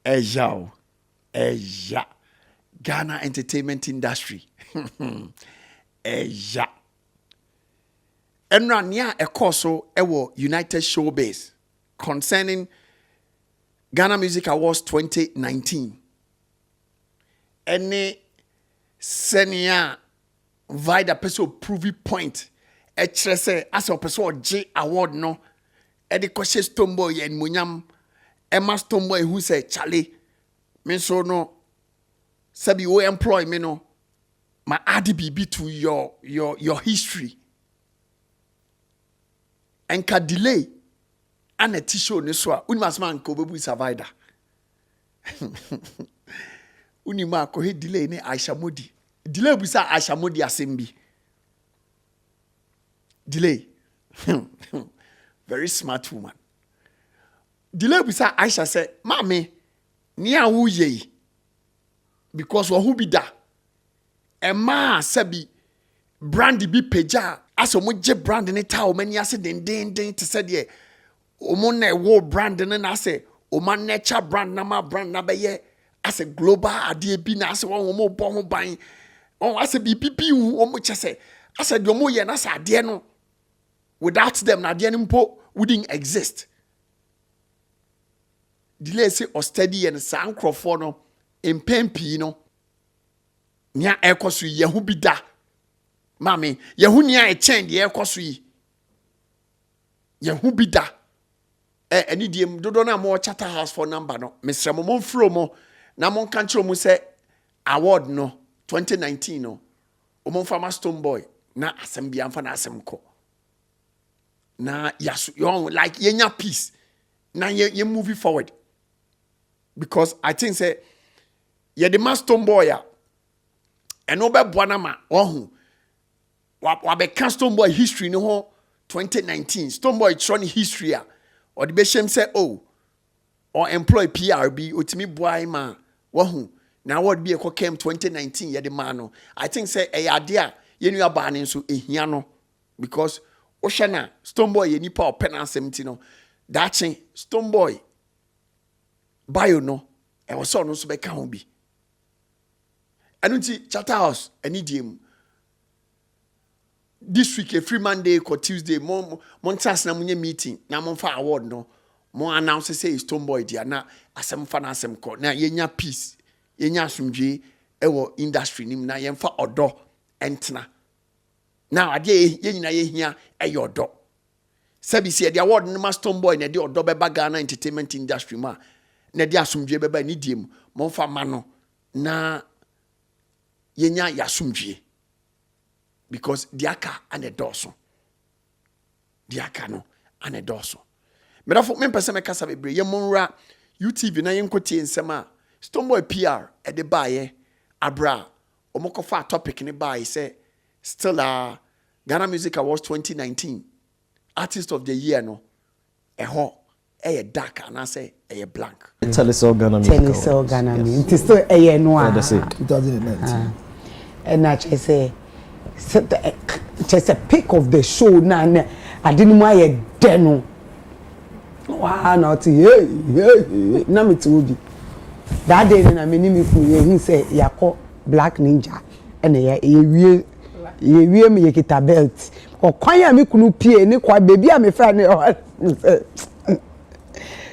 Eja. Ghana entertainment industry. Eja. Enra nia ekoso ewo United Showbiz concerning Ghana Music Awards 2019. Any senior VIDA peso prove point. Echrese as a person J award no. Edi koshe STONEBWOY and munyam. Emma STONEBWOY who say Charlie. Me so no. Sabi we employ me no. My RDBB to your history. And ka delay. And a t-shirt ne so. Unimasman ko bebu isa VIDA. Unima ko he delay ne Aisha Modi. Delay bisa Aisha Modi asembi. Delay. Very smart woman. Delay bisa Aisha say, "Mami, ni awu ye." Because who be da? Emma sabi brand bi peja. Aso mo je brand ne ta o mani ase den te say de. O mo na wo brand ne na say o man nature brand na ma brand na be ye. As a global ade bi na ase won mo bo ho ban on ase bi pipi wu o mo chese ase de mo ye na sa ade no without them na ade no mpo wouldn't exist. Delay say or steady and san crofo no empempi no nya ekoso ye hu bi da mami ye hu nia e chen de ekoso yi ye hu bi da eni diem dodo na mo Shatta house for number no mesra mo mfro mo na mon kan chiro mu say award no 2019 no o mon fama STONEBWOY na asem bia mfa na asem ko na yasu you like yenya peace na ye moving forward because I think say ye the master STONEBWOY ya eno be boa na ma ohu wa be kan STONEBWOY history no ho 2019 STONEBWOY tron history a or the be shem say oh or employ PRB otimi boy ma wahu na what be a came 2019 ye the man no I think say e ade a ye nua ba ne nso ehia no because oshana STONEBWOY ye nipa o penasem ti no that chen STONEBWOY bio no e wo so no so be ka ho bi anunti Shatta house any diem this week a free Monday or Tuesday montas na munye meeting na monfa award no mo announce say STONEBWOY dia na asem fa na asem ko na yenya peace yenya asumdwe ewo industry nim na yemfa odo entna na ade yenyina yehia eyodo sabi se the award no ma STONEBWOY na de odo beba Ghana entertainment industry ma na de asumdwe beba ni diem monfa ma no na yenya yasumdwe because diaka ane doso diaka no ane doso medafo me pese me kasa bebre ye monra UTV na yenkotie nsema STONEBWOY PR e de baye abra omokofa topic ni baye say still Ghana Music Awards 2019 Artist of the Year no eho eye dark and I say eye blank tell us all Ghana Music Awards. Tell us all Ghana Music it is still eye no that's it 2019 and I say just a pick of the show na I didn't my deno wow not hey na me to be that day na me ni fu he say yakọ Black Ninja and ye wie me yekita belt ko kwan ya me kunu pie ni kwa baby a me fa ne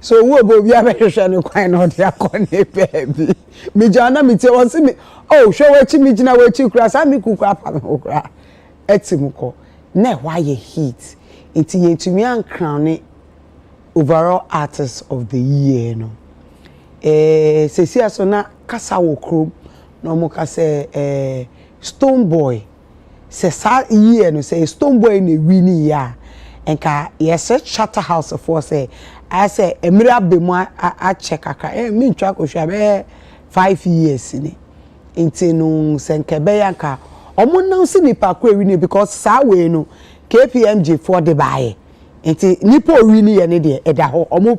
so wo bo bia me hwehwe ne kwan na ode akọ ne baby me jana me tie won se me oh show wachi me jina wachi kura sa me kukura pa me kura etimko na why ye heat enti yentumi an crown overall artist of the year no sesi aso na kasa wo krom no mo ka say STONEBWOY se sa year no say STONEBWOY na win ya enka yes Shatta house for say I say emira be mo a check aka me ntwa ko hwa be 5 years ni enti no senkebe yanka omo now see nipa ko win because sa we no KPMG for the buy enti nipa win ye ne de eda ho omo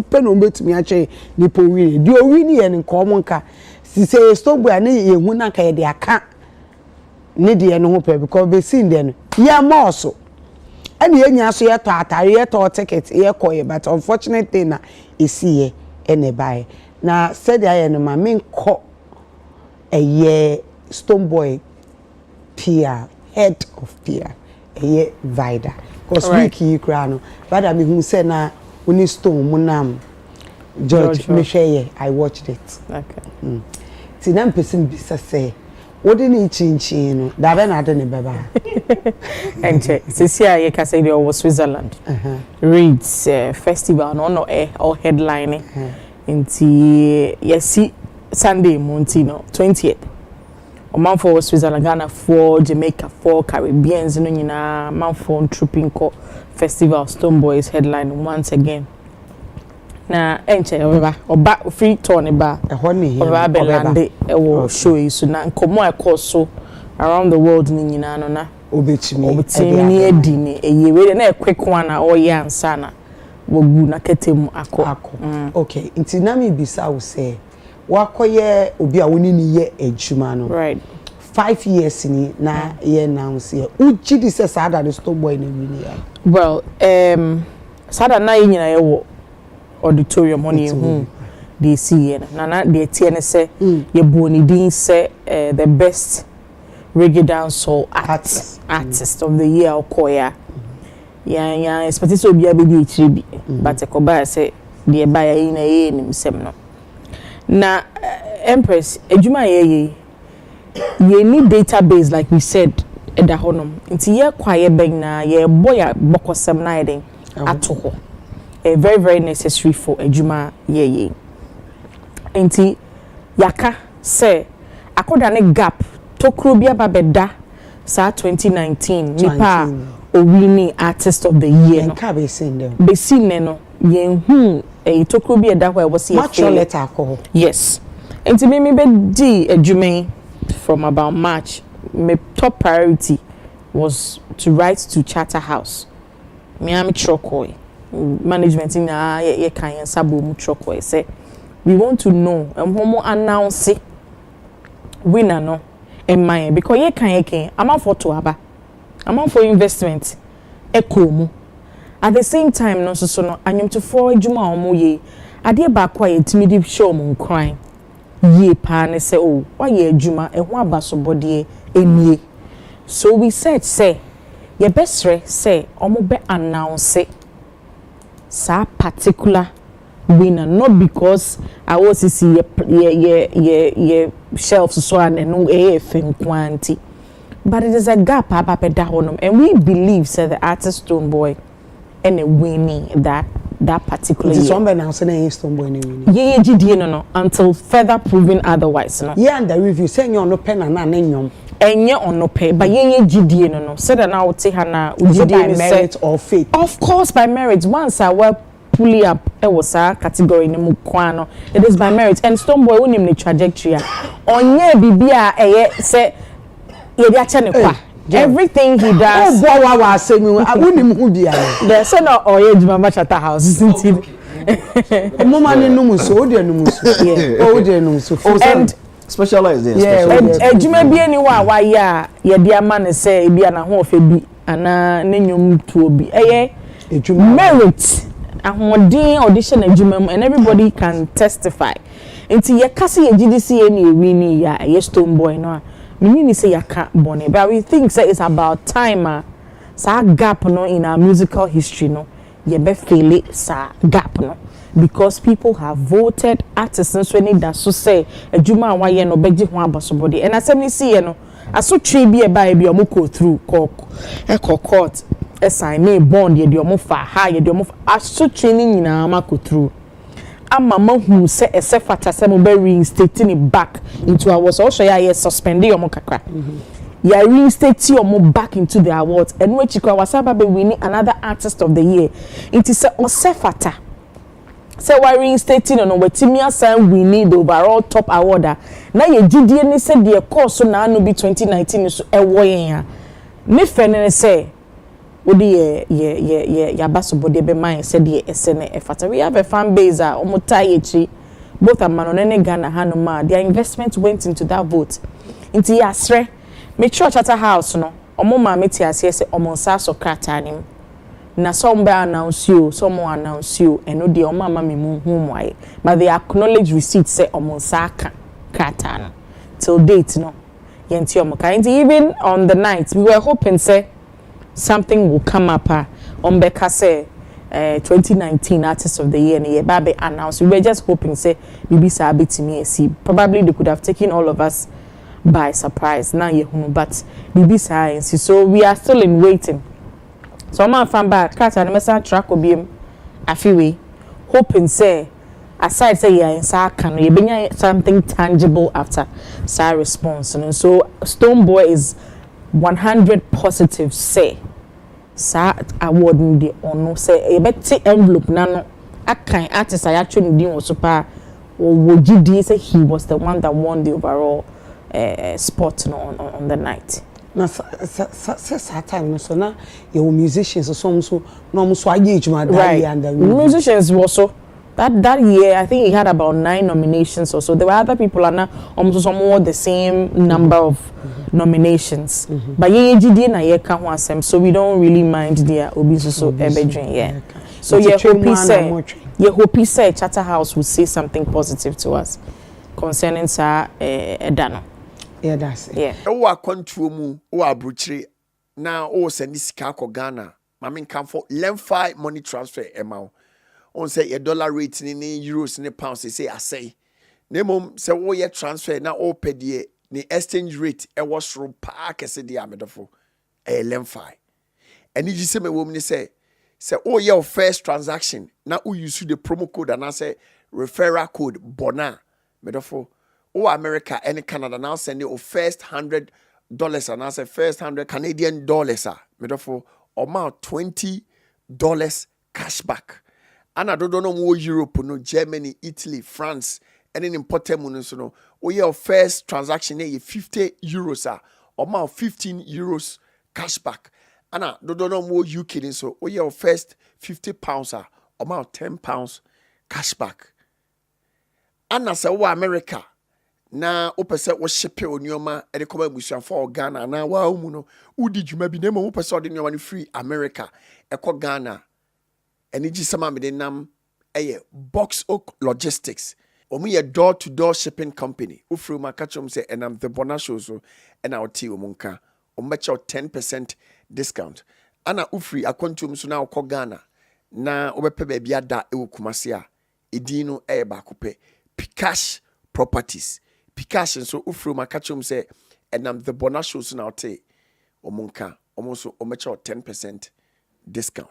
pe no betumi a che nipa win di o win ye ne ko omo nka si say STONEBWOY na ye hu na ka ye de aka ne de no ho pe because be sin de no ya mo so and ye nya so ye to atare ye to ticket ye koye but unfortunate thing na esi ye ene bae na said I no ma menko eye STONEBWOY PR head of PR eye VIDA because week yi kra no VIDA me hu say na oni stone munam George me I watched it. Okay. Ti na person bisa say what ni chinchin no da be na de ne beba enche sisia ye ka say dey Switzerland reads festival no or headlining inti yesi Sunday Montino 20th man for Switzerland, Ghana for Jamaica for Caribbeans no nyina man for trooping ko festival STONEBWOY is headline once again na enche oba free tour ba oba belande e wo show yi so na nkomo ekoso around the world ni nyina no na obetimi ni edi ni eyewe na quick one na oye ansa na wogu na ketemu akọ okay nti na me bisa wo say wakoye obi a woni ni ye ejuma no right 5 years ni na ye announce ye uji di say sada the STONEBWOY na wini ya well sada na nyina ye wo auditorium on you they see na they tie say ye boni din say the best reggae dancehall artist of the year okoya ya expect so bia be di chiri but ekoba say the buy yi na ye nim sem no na empress ejuma ye need database like we said eda honom nti ye kwaye ben na ye boya bokosem na eden atoho very very necessary for ejuma ye nti yaka say akoda ne gap tokro bia babeda sa 2019 nipa owini artist of the year no ka be seen no yen hu tokro bia da where was here match letter alcohol yes nti me be di ejuma from about March my top priority was to write to Shatta house me am chokoi management in ye kan sabo mu chokoi say we want to know homo announce winner no in mind because ye kan am for to aba am for investment ekomu at the same time no so no anyum to for adwuma omo ye ade ba kwa ye timidi show mu nkran ye pa ne say oh why ye adwuma e ho abasobode enie so we said say ye best say omo be announce sa particular winner not because I was see ye shelves so and no AFM quantity but it is a gap abapeda honum and we believe say the artist STONEBWOY and a winning that particular year. This one announce na STONEBWOY ni winning. Ye GD no until further proven otherwise no. Yeah and the review say you no pen na nyom. Enye on no pay but ye GD no said na wo te ha na GD by merit or faith. Of course by merit once I were pulley up was a category in Mukwano. It is by merit and STONEBWOY won him the trajectory. Onye bibia say everything he does. Oh boy, I say me I wouldn't who be there so no oye Mama Shatta house isn't it? Mama ni numuso odi numuso. Yeah. Odi numuso. And specialized there. Yeah. Ejuma bi eni wa ya ye dia ma ne say bia na ho ofe bi ana ne nyum tu obi. Merit ahodin audition ejuma and everybody can testify. Nti ye kase ye GDC eni ewini ya ye STONEBWOY no. Meaning say yaka Bonah, but we think say it's about time sa gap no in our musical history no ye be feel it sa gap no because people have voted artists when it does so say ejuma wa ye no beji ho abasobody and asem see ye no aso twe bi e ba bi omo go through court sign me bond ye de omo fa ha ye de omo aso twe ni nyina ma go through Mama who say a sefata se mo be reinstating it back into awards also ya suspending omo kakra ya reinstate omo back into the awards and we chikwa wasaba be winning another artist of the year it is a sefata say we reinstating no wetimi asan winning the overall top award na ye gidie ni say the course na no be 2019 so ewo yen me fene say odi ye abasobode be man said the SN effort. We have a fan base omotayechi both amanonene Ghana hanoma their investment went into that vote into yasre me church at a house no omo ma meti ase omo nsa so krata nim na some be announce you, some will announce you, and no the mama me home why. But they acknowledge receipt say omonsaka kratano till date no. Yenti omoka. Even on the night we were hoping say something will come up on Becca say 2019 Artist of the Year and ye babe announced. We were just hoping say Bibi Sabi to me see. Probably they could have taken all of us by surprise. Now ye but Bibi Science. So we are still in waiting. So I'm from back cat and message track will be afiwe hoping say aside say yeah in can you bring something tangible after sa response. And so STONEBWOY is 100 positive say sa award ndi ono say e beti envelope na no akan artist I actually din wo super wo gidi say he was the one that won the overall spot on the night. Na sa time no so na your musicians so no so ajejuma that year and the musicians also that year I think he had about 9 nominations or so. There were other people and almost some more the same number of nominations. But ye GD na ye ka ho asem, so we don't really mind their obi so ebedwen yeah. So ye hope he say Shatta House will say something positive to us concerning sa edano. Yeah, that's it. Yeah. Owa control mu owa abrochire na o send sika ko Ghana. Mama kan for Lemfi money transfer amount. On say your dollar rate ni euros ni pounds say asay. Ne mom say wo ye transfer na o pedie ni exchange rate e was ro pa kese dia medofo. Lemfi. Eni ji se me wo ni say o your first transaction na o use the promo code and I say referral code Bonah medofo. O America and Canada now send you first $100 and I say first $100 Canadian dollars medofo amount $20 cashback. And I don't know more Europe, no Germany, Italy, France, and then important money no. O your first transaction is €50 amount €15 cashback. And I don't know more UK so o your first £50 amount £10 cashback. And I say o America na opese wo shipe onioma e de koma busuan for Ghana na wa mu no udi djuma bi na mo opese ode onioma ni free America e ko Ghana eni ji sama me de nam eye Box Oak Logistics omu ye door to door shipping company ufru ma kachom say enam TheBonahShow so e na oti omunka ombeche 10% discount ana ufri akwantum so na ko Ghana na obepe ba bia da e wokumase a edin no eye ba kope Pikash Properties Pikash so ufru makachum say enam TheBonahShow so na ote omunka omo so omecha 10% discount.